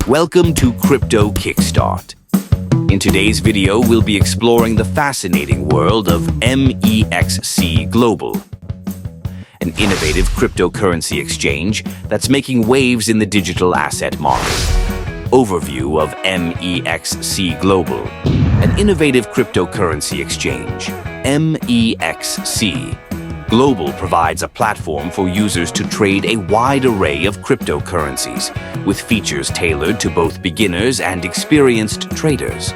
Welcome to Crypto Kickstart. In today's video, we'll be exploring the fascinating world of MEXC Global, an innovative cryptocurrency exchange that's making waves in the digital asset market. Overview of MEXC Global, an innovative cryptocurrency exchange. MEXC Global provides a platform for users to trade a wide array of cryptocurrencies, with features tailored to both beginners and experienced traders.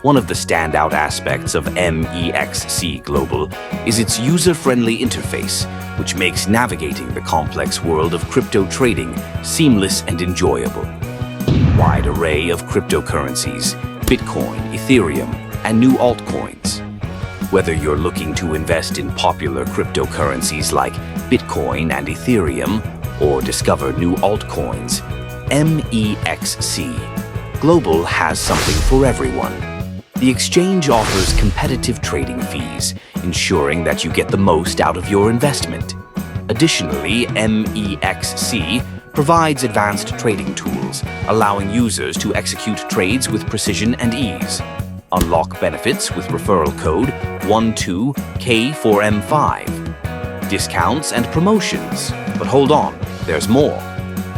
One of the standout aspects of MEXC Global is its user-friendly interface, which makes navigating the complex world of crypto trading seamless and enjoyable. Wide array of cryptocurrencies, Bitcoin, Ethereum, and new altcoins. Whether you're looking to invest in popular cryptocurrencies like Bitcoin and Ethereum, or discover new altcoins, MEXC Global has something for everyone. The exchange offers competitive trading fees, ensuring that you get the most out of your investment. Additionally, MEXC provides advanced trading tools, allowing users to execute trades with precision and ease. Unlock benefits with referral code 12K4M5. Discounts and promotions. But hold on, there's more.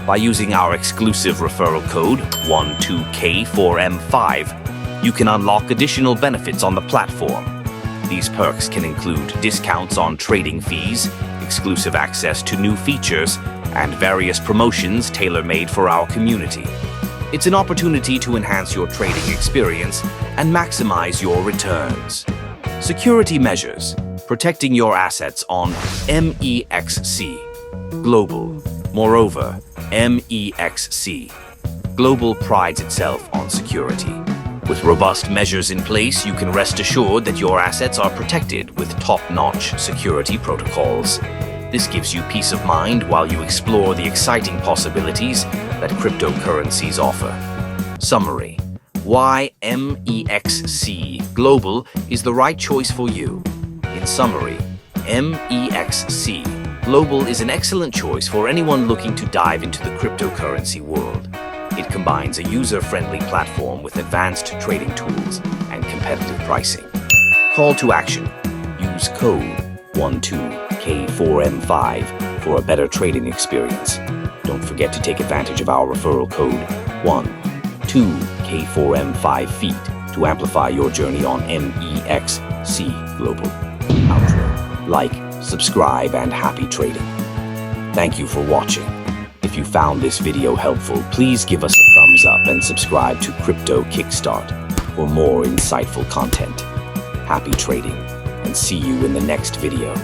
By using our exclusive referral code 12K4M5, you can unlock additional benefits on the platform. These perks can include discounts on trading fees, exclusive access to new features, and various promotions tailor-made for our community. It's an opportunity to enhance your trading experience and maximize your returns. Security measures, protecting your assets on MEXC Global. Moreover, MEXC Global prides itself on security. With robust measures in place, you can rest assured that your assets are protected with top-notch security protocols. This gives you peace of mind while you explore the exciting possibilities that cryptocurrencies offer. Summary: why MEXC Global is the right choice for you. In summary, MEXC Global is an excellent choice for anyone looking to dive into the cryptocurrency world. It combines a user-friendly platform with advanced trading tools and competitive pricing. Call to action: use code 12K4M5 for a better trading experience. Don't forget to take advantage of our referral code 12K4M5 feet to amplify your journey on MEXC Global. Outro. Like, subscribe, and happy trading. Thank you for watching. If you found this video helpful, please give us a thumbs up and subscribe to Crypto Kickstart for more insightful content. Happy trading, and see you in the next video.